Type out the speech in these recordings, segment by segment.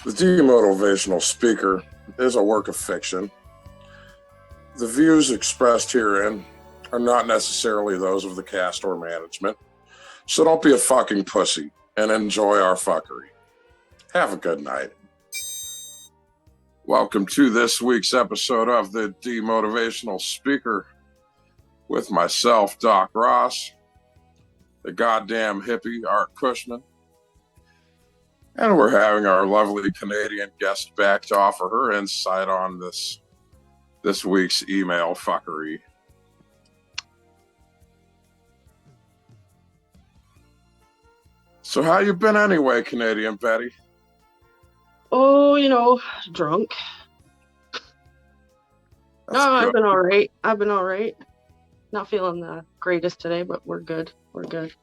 The de-motivational speaker is a work of fiction. The views expressed herein are not necessarily those of the cast or management, so don't be a fucking pussy and enjoy our fuckery. Have a good night. Welcome to this week's episode of the de-motivational speaker with myself, Doc Ross, the goddamn hippie, Art Cushman, and we're having our lovely Canadian guest back to offer her insight on this week's email fuckery. So how you been anyway, Canadian Betty? Oh, drunk. That's No, good. I've been all right. Not feeling the greatest today, but we're good. We're good.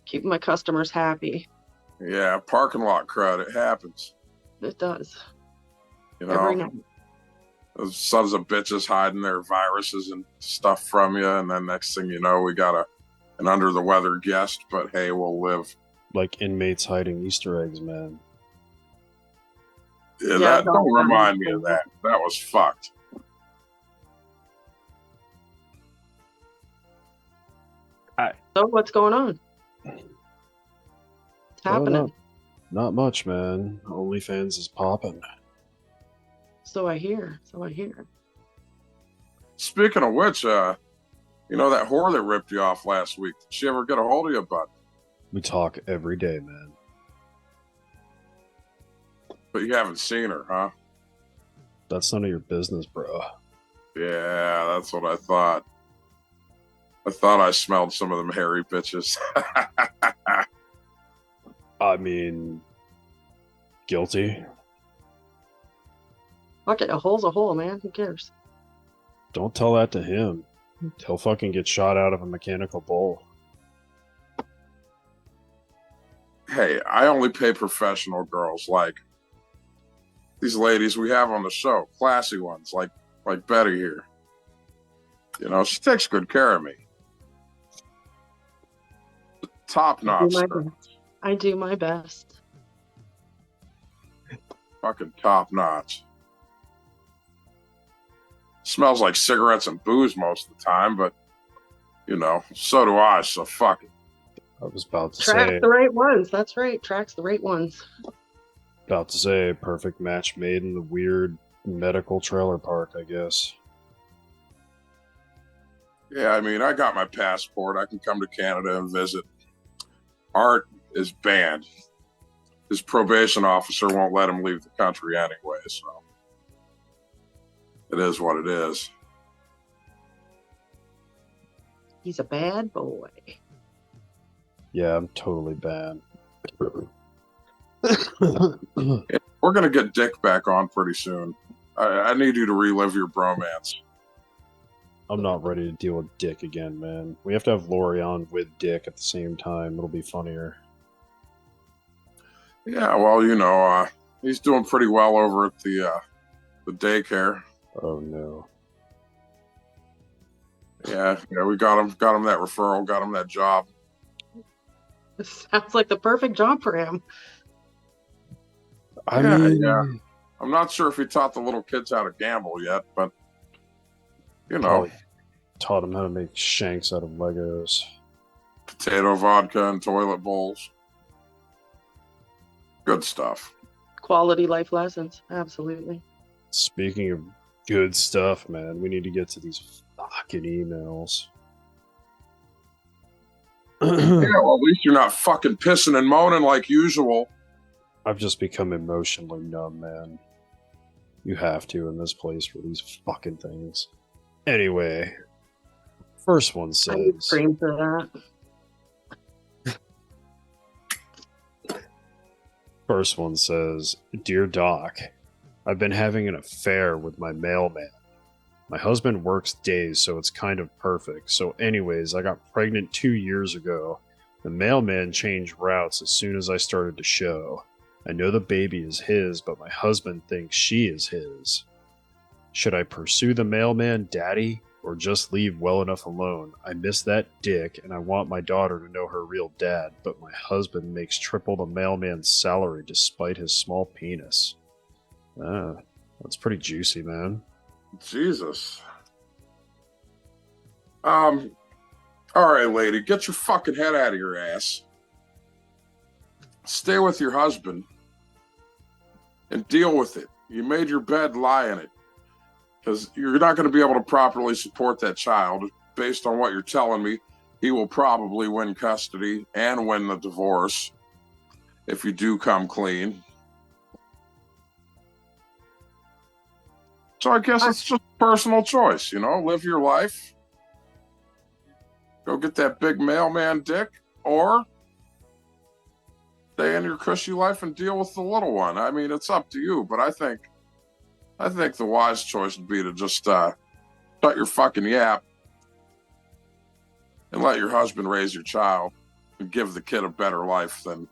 Keeping my customers happy. Yeah, parking lot crowd, it happens. It does. You Every know, night. those sons of bitches hiding their viruses and stuff from you, and then next thing you know, we got an under the weather guest, but hey, we'll live. Like inmates hiding Easter eggs, man. Yeah, Yeah, don't remind me of that. That was fucked. So what's going on? What's happening? Not much, man. OnlyFans is popping. So I hear. Speaking of which, that whore that ripped you off last week, did she ever get a hold of you, bud? We talk every day, man. But you haven't seen her, huh? That's none of your business, bro. Yeah, that's what I thought. I thought I smelled some of them hairy bitches. I mean, guilty. Fuck it, a hole's a hole, man. Who cares? Don't tell that to him. He'll fucking get shot out of a mechanical bull. Hey, I only pay professional girls like these ladies we have on the show, classy ones like Betty here. You know, she takes good care of me. Top notch. I do my best. Fucking top notch. Smells like cigarettes and booze most of the time, but so do I, so fuck it. I was about to Track say. the right ones. That's right. Tracks the right ones. About to say, perfect match made in the weird medical trailer park, I guess. Yeah, I mean, I got my passport. I can come to Canada and visit. Art is banned. His probation officer won't let him leave the country anyway, so it is what it is. He's a bad boy. Yeah, I'm totally banned. We're going to get Dick back on pretty soon. I need you to relive your bromance. I'm not ready to deal with Dick again, man. We have to have Lori on with Dick at the same time. It'll be funnier. Yeah, well, he's doing pretty well over at the daycare. Oh no. Yeah, we got him that referral, got him that job. This sounds like the perfect job for him. I mean, I'm not sure if he taught the little kids how to gamble yet, but probably taught him how to make shanks out of Legos. Potato vodka and toilet bowls. Good stuff. Quality life lessons. Absolutely. Speaking of good stuff, man, we need to get to these fucking emails. Yeah, well, at least you're not fucking pissing and moaning like usual. I've just become emotionally numb, man. You have to in this place for these fucking things. Anyway, first one I would says... scream for that. First one says, Dear Doc, I've been having an affair with my mailman. My husband works days, so it's kind of perfect. So anyways, I got pregnant 2 years ago. The mailman changed routes as soon as I started to show. I know the baby is his, but my husband thinks she is his. Should I pursue the mailman, Daddy? or just leave well enough alone. I miss that dick, and I want my daughter to know her real dad, but my husband makes triple the mailman's salary despite his small penis. That's pretty juicy, man. Jesus. All right, lady, get your fucking head out of your ass. Stay with your husband and deal with it. You made your bed, lie in it. Because you're not going to be able to properly support that child. Based on what you're telling me, he will probably win custody and win the divorce if you do come clean. So I guess it's just personal choice, live your life. Go get that big mailman dick, or stay in your cushy life and deal with the little one. I mean, it's up to you, but I think the wise choice would be to just shut your fucking yap and let your husband raise your child and give the kid a better life than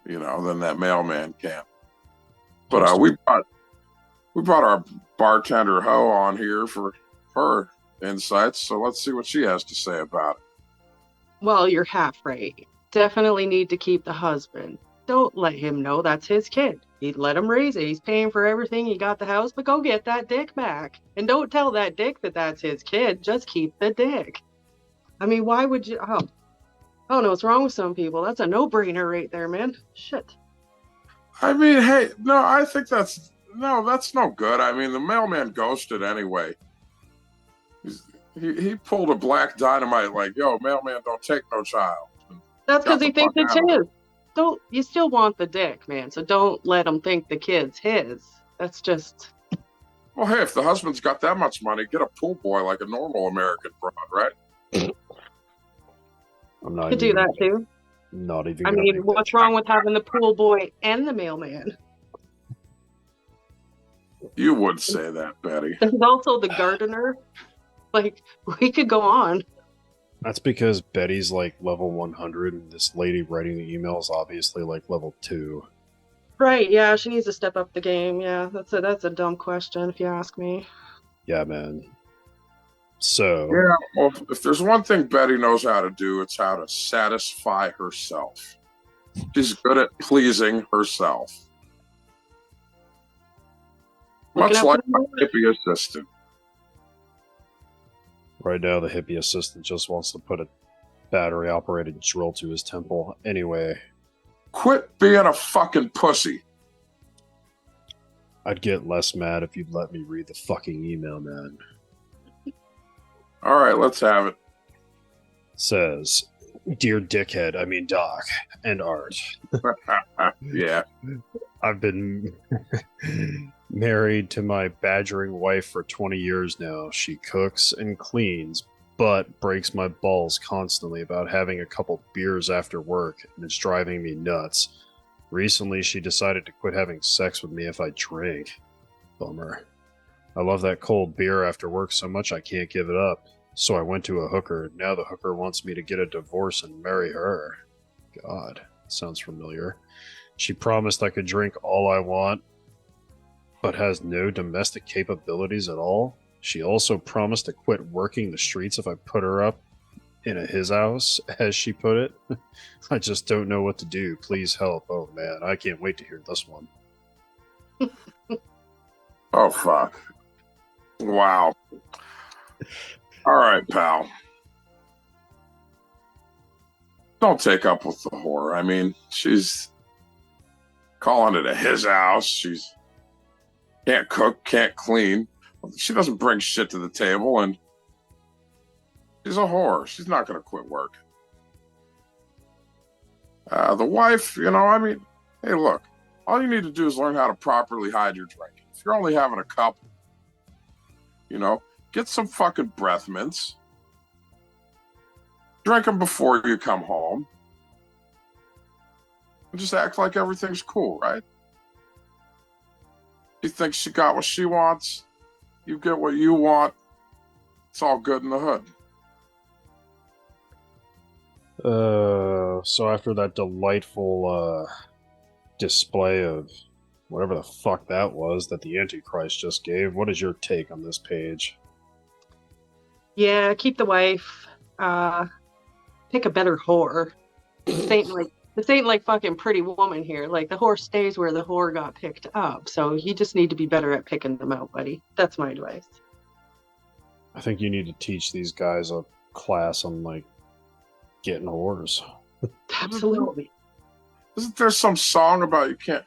that mailman can. But we brought our bartender Ho on here for her insights, so let's see what she has to say about it. Well, you're half right. Definitely need to keep the husband. Don't let him know that's his kid. He'd let him raise it. He's paying for everything. He got the house, but go get that dick back. And don't tell that dick that that's his kid. Just keep the dick. I mean, why would you? Oh, I don't know what's wrong with some people. That's a no-brainer right there, man. Shit. I mean, hey, no, I think that's no good. I mean, the mailman ghosted anyway. He pulled a black dynamite like, yo, mailman, don't take no child. That's because he thinks it's his. You still want the dick, man, so don't let him think the kid's his. That's just... Well, hey, if the husband's got that much money, get a pool boy like a normal American broad, right? I'm not could do that too. Not even. I mean, what's wrong with having the pool boy and the mailman? You would say that, Betty. There's also the gardener. Like, we could go on. That's because Betty's like level 100, and this lady writing the email is obviously like level 2. Right, yeah, she needs to step up the game. Yeah, that's a dumb question if you ask me. Yeah, man. So... Yeah, well, if there's one thing Betty knows how to do, it's how to satisfy herself. She's good at pleasing herself. Much like my hippie assistant. Right now, the hippie assistant just wants to put a battery-operated drill to his temple. Anyway. Quit being a fucking pussy. I'd get less mad if you'd let me read the fucking email, man. All right, let's have it. Says, Dear Dickhead, I mean Doc, and Art. Yeah. I've been married to my badgering wife for 20 years now. She cooks and cleans, but breaks my balls constantly about having a couple beers after work, and it's driving me nuts. Recently, she decided to quit having sex with me if I drink. Bummer. I love that cold beer after work so much I can't give it up. So I went to a hooker. Now the hooker wants me to get a divorce and marry her. God, sounds familiar. She promised I could drink all I want, but has no domestic capabilities at all. She also promised to quit working the streets if I put her up in his house, as she put it. I just don't know what to do. Please help. Oh man, I can't wait to hear this one. Oh fuck. Wow. All right, pal. Don't take up with the whore. I mean, she's calling it his house. She's can't cook, can't clean. She doesn't bring shit to the table, and she's a whore. She's not going to quit work. The wife, I mean, hey, look, all you need to do is learn how to properly hide your drinking. If you're only having a couple, get some fucking breath mints. Drink them before you come home. And just act like everything's cool, right? She thinks she got what she wants. You get what you want. It's all good in the hood. So after that delightful display of whatever the fuck that was that the Antichrist just gave, what is your take on this page? Yeah, keep the wife. Pick a better whore. This ain't like fucking Pretty Woman here. Like the whore stays where the whore got picked up. So you just need to be better at picking them out, buddy. That's my advice. I think you need to teach these guys a class on like getting whores. Absolutely. Isn't there some song about you can't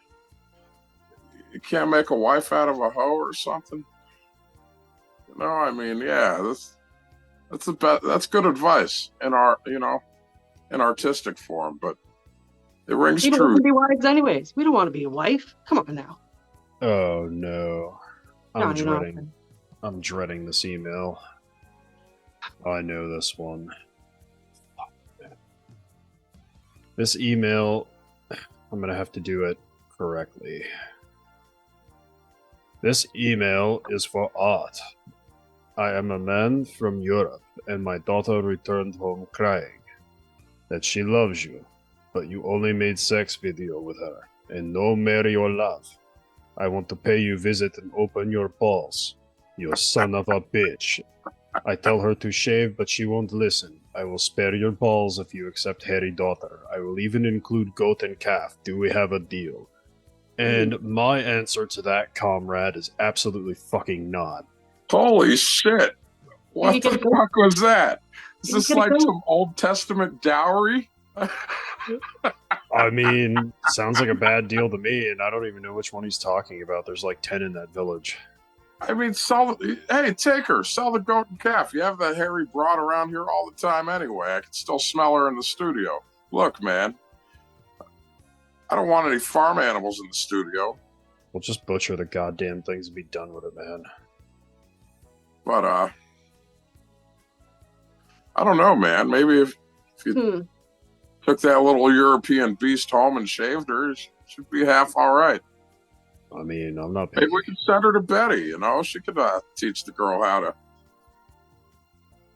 make a wife out of a hoe or something? You know, I mean, yeah, that's good advice in in artistic form, but it rings People true. want to be wives anyways. We don't want to be a wife. Come on now. Oh no. No, I'm you're not. dreading this email. I know this one. This email, I'm gonna have to do it correctly. This email is for Art. I am a man from Europe, and my daughter returned home crying that she loves you, but you only made sex video with her, and no marry or love. I want to pay you visit and open your balls, you son of a bitch. I tell her to shave, but she won't listen. I will spare your balls if you accept hairy daughter. I will even include goat and calf. Do we have a deal? And my answer to that, comrade, is absolutely fucking not. Holy shit! What the fuck was that? Is this like some Old Testament dowry? I mean, sounds like a bad deal to me, and I don't even know which one he's talking about. There's like 10 in that village. I mean, take her, sell the goat and calf. You have that hairy broad around here all the time anyway. I can still smell her in the studio. Look, man, I don't want any farm animals in the studio. We'll just butcher the goddamn things and be done with it, man. But, I don't know, man. Maybe if you took that little European beast home and shaved her, it should be half all right. I mean, I'm not. Maybe we could send her to Betty. You know, she could teach the girl how to.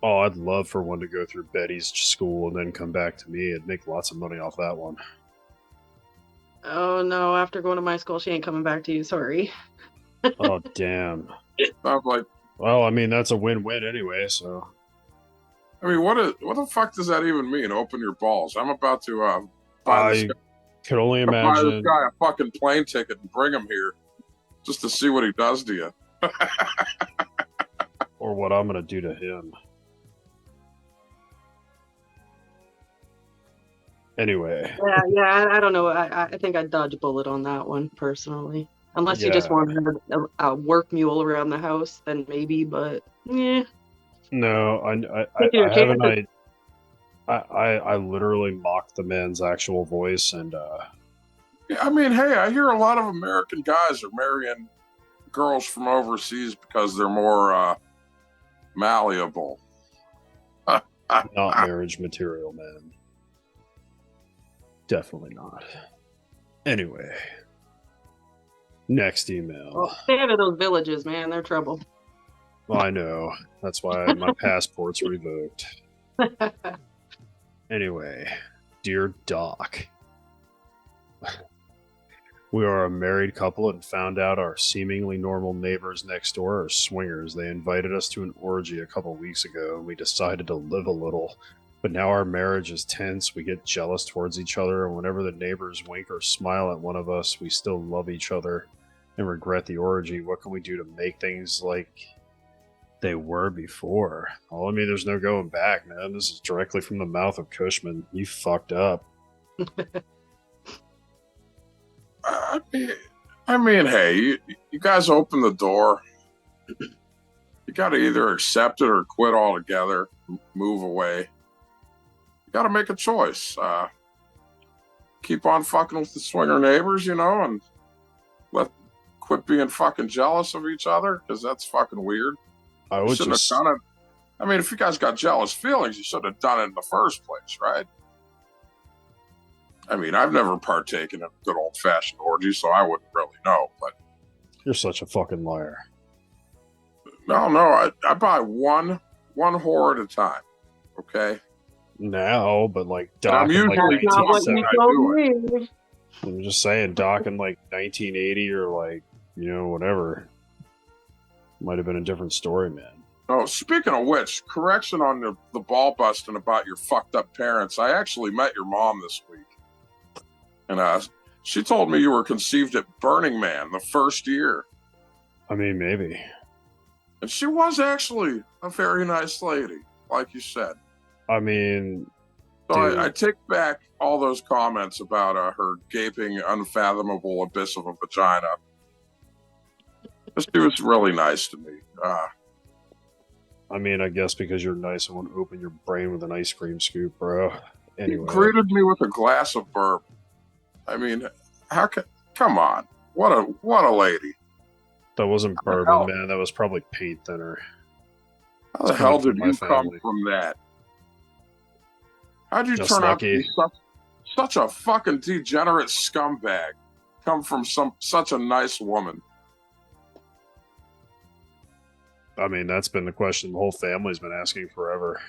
Oh, I'd love for one to go through Betty's school and then come back to me and make lots of money off that one. Oh no! After going to my school, she ain't coming back to you. Sorry. Oh damn. Sounds like. Well, I mean, that's a win-win anyway. So. I mean, what the fuck does that even mean? Open your balls. I'm about to buy this guy. Could only imagine. Buy this guy a fucking plane ticket and bring him here, just to see what he does to you. Or what I'm gonna do to him. Anyway. Yeah. I don't know. I think I'd dodge a bullet on that one personally. Unless you just want a work mule around the house, then maybe. But yeah. No, I have an idea. I literally mocked the man's actual voice, and yeah, I mean, hey, I hear a lot of American guys are marrying girls from overseas because they're more malleable. not marriage material, man. Definitely not. Anyway, next email. Well, stay out of those villages, man. They're trouble. Well, I know. That's why my passport's revoked. Anyway, dear Doc, we are a married couple and found out our seemingly normal neighbors next door are swingers. They invited us to an orgy a couple weeks ago, and we decided to live a little. But now our marriage is tense. We get jealous towards each other, and whenever the neighbors wink or smile at one of us, we still love each other and regret the orgy. What can we do to make things like they were before? Well, I mean, there's no going back, man. This is directly from the mouth of Cushman. You fucked up. I mean, hey, you guys open the door. You got to either accept it or quit altogether, move away. You got to make a choice. Keep on fucking with the swinger neighbors, you know, and quit being fucking jealous of each other, because that's fucking weird. I would shouldn't have done it. I mean, if you guys got jealous feelings, you should have done it in the first place, right? I mean, I've never partaken in a good old-fashioned orgy, so I wouldn't really know, but... You're such a fucking liar. No, I buy one whore at a time, okay? Now, but like Doc I'm in like usually That's not what you 1970. told me. I'm just saying, Doc in like 1980 or like, you know, whatever. Might have been a different story, man. Oh, speaking of which, correction on the ball busting about your fucked up parents. I actually met your mom this week. And she told me you were conceived at Burning Man the first year. I mean, maybe. And she was actually a very nice lady, like you said. I mean, so I take back all those comments about her gaping, unfathomable abyss of a vagina. She was really nice to me. I mean, I guess because you're nice, I won't open your brain with an ice cream scoop, bro. Anyway. Greeted me with a glass of bourbon. I mean, come on. What a lady. That wasn't bourbon, man. That was probably paint thinner. How the hell did you come from that? How'd you turn out to be such a fucking degenerate scumbag? Come from such a nice woman. I mean, that's been the question the whole family's been asking forever.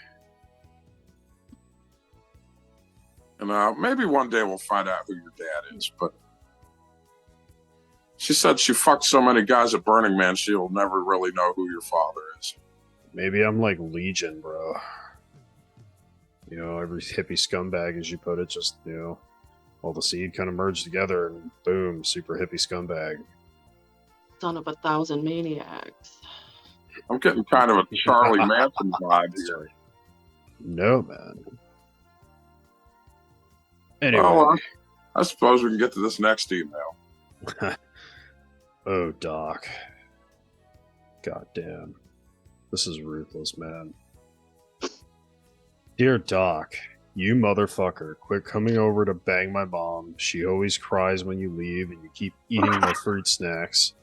And maybe one day we'll find out who your dad is, but she said she fucked so many guys at Burning Man she'll never really know who your father is. Maybe I'm like Legion, bro. You know, every hippie scumbag, as you put it, just, you know, all the seed kind of merged together and boom, super hippie scumbag. Son of 1,000 maniacs. I'm getting kind of a Charlie Manson vibe here. No, man. Anyway. Well, I suppose we can get to this next email. Oh, Doc. Goddamn. This is ruthless, man. Dear Doc, you motherfucker, quit coming over to bang my mom. She always cries when you leave and you keep eating my fruit snacks.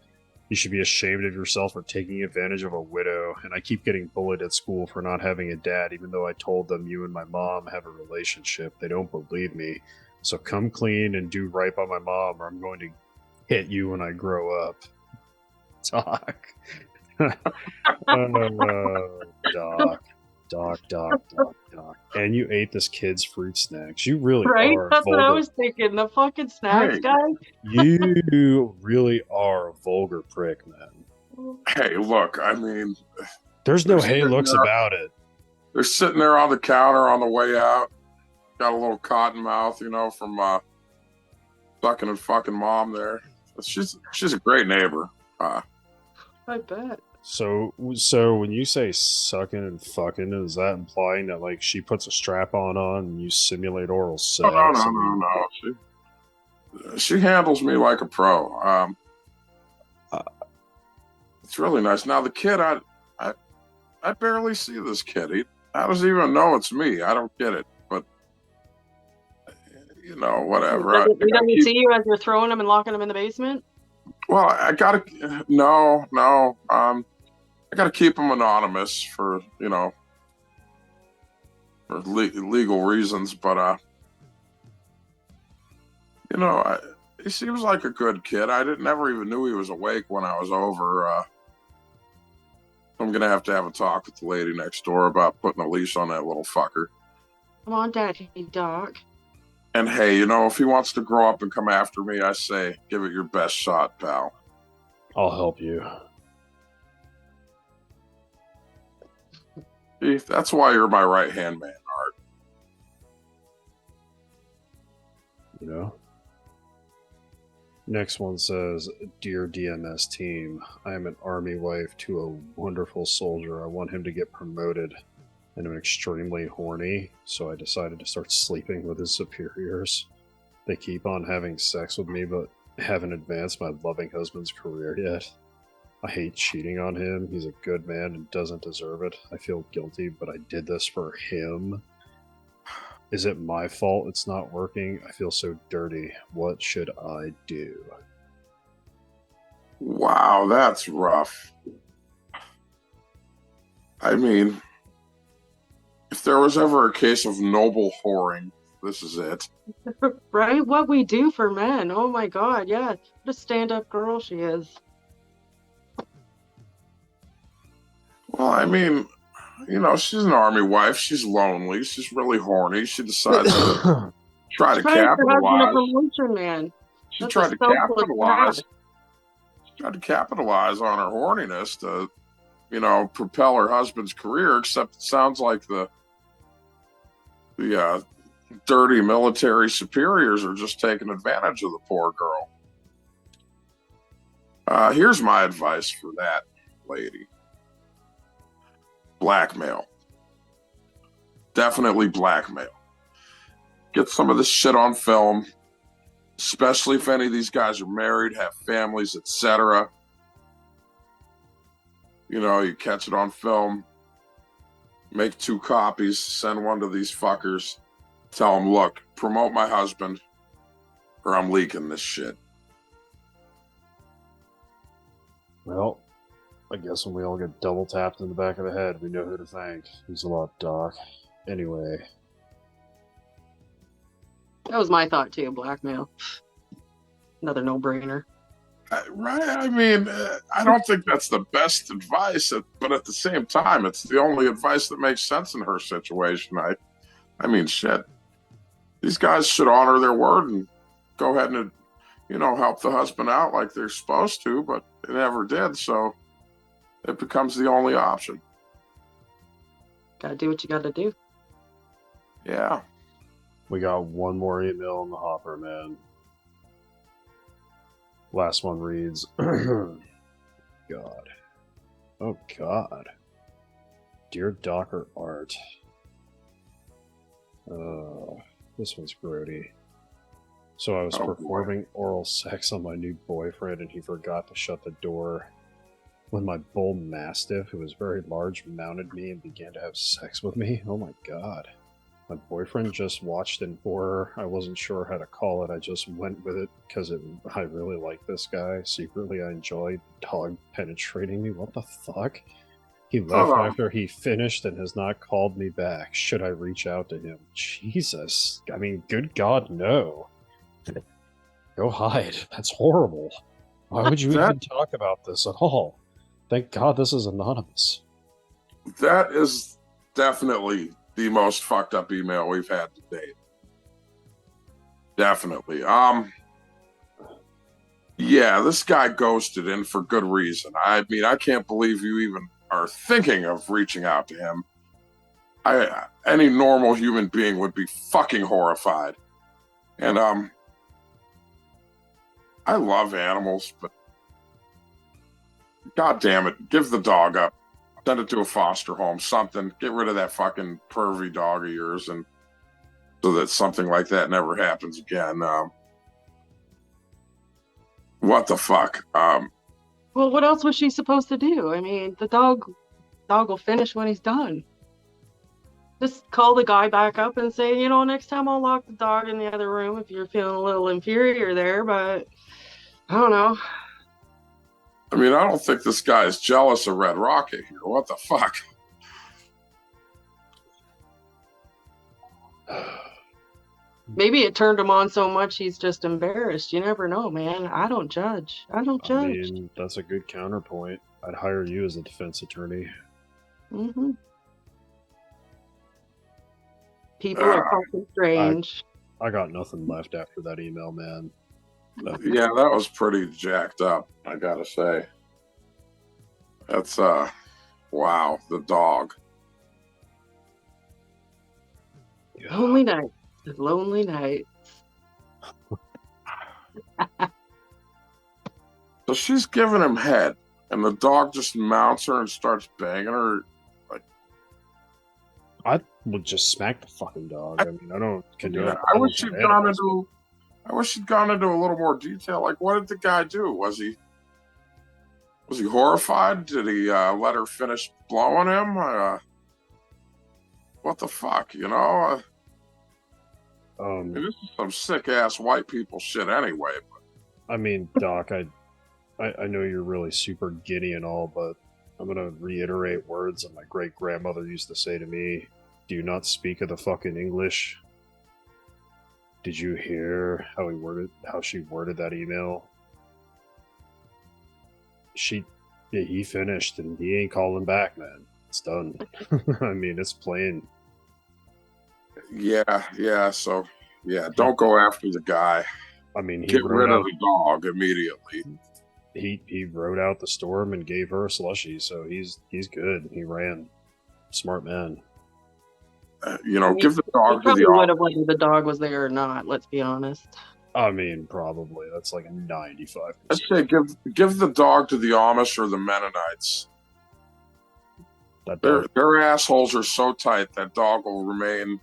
You should be ashamed of yourself for taking advantage of a widow, and I keep getting bullied at school for not having a dad, even though I told them you and my mom have a relationship. They don't believe me. So come clean and do right by my mom, or I'm going to hit you when I grow up. Doc. Doc. And you ate this kid's fruit snacks. You really are. That's what I was thinking. The fucking snacks guy. You really are a vulgar prick, man. Hey, look, I mean, there's no hey looks about it. They're sitting there on the counter on the way out. Got a little cotton mouth, you know, from sucking and fucking mom there. She's a great neighbor. I bet. So when you say sucking and fucking, is that implying that like she puts a strap on and you simulate oral sex? No. She handles me like a pro. It's really nice. Now the kid, I barely see this kid. How does he even know it's me? I don't get it. But you know, whatever. He doesn't see you as you're throwing him and locking him in the basement? Well, I gotta I gotta keep him anonymous for, you know, for legal reasons, but you know, he seems like a good kid. I never even knew he was awake when I was over. I'm gonna have a talk with the lady next door about putting a leash on that little fucker. Come on, Daddy Doc. And hey, you know, if he wants to grow up and come after me, I say, give it your best shot, pal. I'll help you. See, that's why you're my right-hand man, Art. You know? Next one says, Dear DMS team, I am an army wife to a wonderful soldier. I want him to get promoted. And I'm extremely horny, so I decided to start sleeping with his superiors. They keep on having sex with me, but haven't advanced my loving husband's career yet. I hate cheating on him. He's a good man and doesn't deserve it. I feel guilty, but I did this for him. Is it my fault it's not working? I feel so dirty. What should I do? Wow, that's rough. I mean, if there was ever a case of noble whoring, this is it. Right? What we do for men. Oh my God, yeah. What a stand-up girl she is. Well, I mean, you know, she's an army wife. She's lonely. She's really horny. She decides to try to capitalize. Promotion, man. She tried to capitalize. She tried to capitalize on her horniness to propel her husband's career, except it sounds like the dirty military superiors are just taking advantage of the poor girl. Here's my advice for that lady. Blackmail. Definitely blackmail. Get some of this shit on film, especially if any of these guys are married, have families, etc. You catch it on film, make 2 copies, send one to these fuckers, tell them, look, promote my husband or I'm leaking this shit. Well, I guess when we all get double tapped in the back of the head, we know who to thank. Thanks a lot, Doc. Anyway. That was my thought too, blackmail. Another no-brainer. Right? I mean, I don't think that's the best advice, but at the same time, it's the only advice that makes sense in her situation. I mean, shit. These guys should honor their word and go ahead and, help the husband out like they're supposed to, but they never did, so it becomes the only option. Gotta do what you gotta do. Yeah. We got one more email in the hopper, man. Last one reads, God. Oh, God. Dear Doc or Art. This one's grody. So I was performing oral sex on my new boyfriend and he forgot to shut the door. When my bull mastiff, who was very large, mounted me and began to have sex with me. Oh my God. My boyfriend just watched in horror. I wasn't sure how to call it. I just went with it because I really like this guy. Secretly, I enjoyed the dog penetrating me. What the fuck? He left after he finished and has not called me back. Should I reach out to him? Jesus. I mean, good God, no. Go hide. That's horrible. Why would you even talk about this at all? Thank God this is anonymous. That is definitely the most fucked up email we've had to date. Definitely. Yeah, this guy ghosted and for good reason. I mean, I can't believe you even are thinking of reaching out to him. Any normal human being would be fucking horrified. And I love animals, but God damn it, give the dog up. Send it to a foster home, something. Get rid of that fucking pervy dog of yours, and so that something like that never happens again. What the fuck? Well, what else was she supposed to do? I mean, the dog will finish when he's done. Just call the guy back up and say, next time I'll lock the dog in the other room if you're feeling a little inferior there, but I don't know. I mean, I don't think this guy is jealous of Red Rocket here. What the fuck? Maybe it turned him on so much he's just embarrassed. You never know, man. I don't judge. I mean, that's a good counterpoint. I'd hire you as a defense attorney. Mm-hmm. People are fucking strange. I got nothing left after that email, man. Yeah, that was pretty jacked up, I gotta say. That's, wow, the dog. Lonely night. Lonely night. So she's giving him head, and the dog just mounts her and starts banging her. I would just smack the fucking dog. I mean, I don't condone it. I wish she'd gone into a little more detail. Like, what did the guy do? Was he horrified? Did he let her finish blowing him? What the fuck, this is some sick ass white people shit anyway. But. I mean, Doc, I know you're really super giddy and all, but I'm gonna reiterate words that my great grandmother used to say to me. Do you not speak of the fucking English? Did you hear how she worded that email? He finished and he ain't calling back, man. It's done. I mean, it's plain. Yeah. So, don't go after the guy. I mean, get rid of the dog immediately. He rode out the storm and gave her a slushie, so he's good. He ran. Smart man. Give the He dog to probably the would have whether the dog was there or not, let's be honest. I mean, probably. That's like a 95%. I'd say give the dog to the Amish or the Mennonites. That Their dog, their assholes are so tight that dog will remain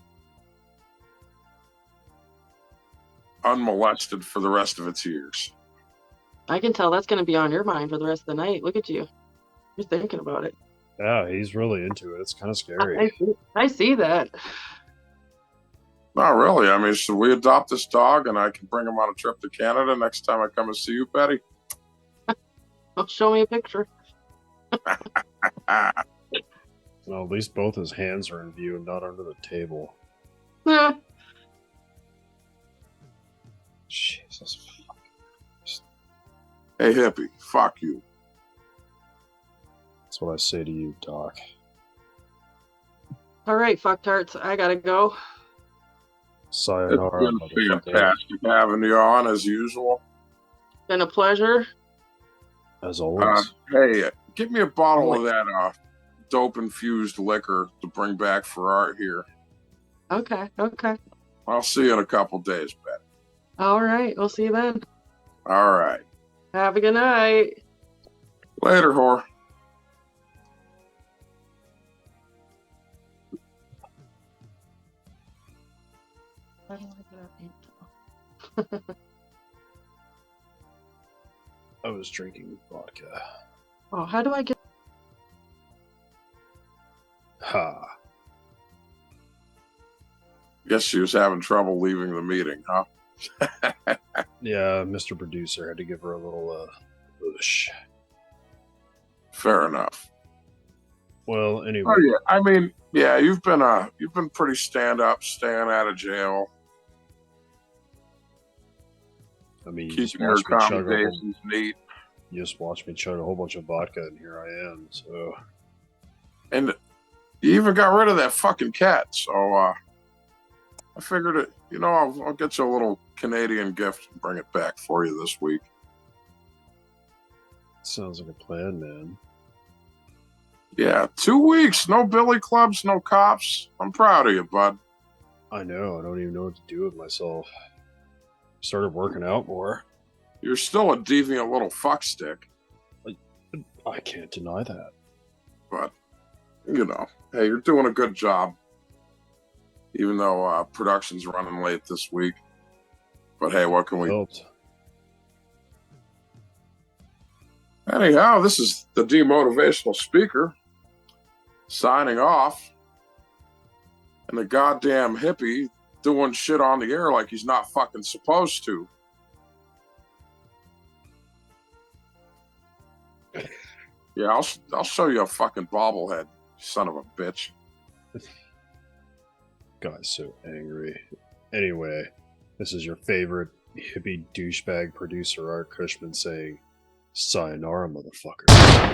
unmolested for the rest of its years. I can tell that's going to be on your mind for the rest of the night. Look at you. You're thinking about it. yeah, he's really into it. It's kind of scary. I see that. Not really. I mean, should we adopt this dog and I can bring him on a trip to Canada next time I come and see you, Betty? Oh, show me a picture. Well, at least both his hands are in view and not under the table. Nah. Jesus. Hey, hippie, fuck you. That's what I say to you, Doc. All right, fucktarts. I gotta go. Sayonara, It's been motherfucker. fantastic having you on as usual. Been a pleasure. As always. Hey, get me a bottle of that dope-infused liquor to bring back for Art here. Okay. I'll see you in a couple days, Betty. All right. We'll see you then. All right. Have a good night. Later, whore. How do I get up? I was drinking vodka. Oh, how do I get? Ha. Guess she was having trouble leaving the meeting, huh? Yeah, Mr. Producer had to give her a little push. Fair enough. Well, anyway. Oh yeah, I mean, yeah, you've been pretty stand up, staying out of jail, I mean, you keeping your accommodations neat, you just watched me chug a whole bunch of vodka, and here I am. So, and you even got rid of that fucking cat. So I figured it. I'll get you a little Canadian gift and bring it back for you this week. sounds like a plan, man. Yeah, 2 weeks, no billy clubs, no cops. I'm proud of you, bud. I know. I don't even know what to do with myself. Started working out more. You're still a deviant little fuckstick, I can't deny that. but hey, you're doing a good job. Even though production's running late this week, but hey, what can we? Helped. Anyhow, this is the de-motivational speaker signing off, and the goddamn hippie doing shit on the air like he's not fucking supposed to. Yeah, I'll show you a fucking bobblehead, son of a bitch. Guy's so angry. Anyway, this is your favorite hippie douchebag producer, Art Cushman, saying, "Sayonara, motherfucker."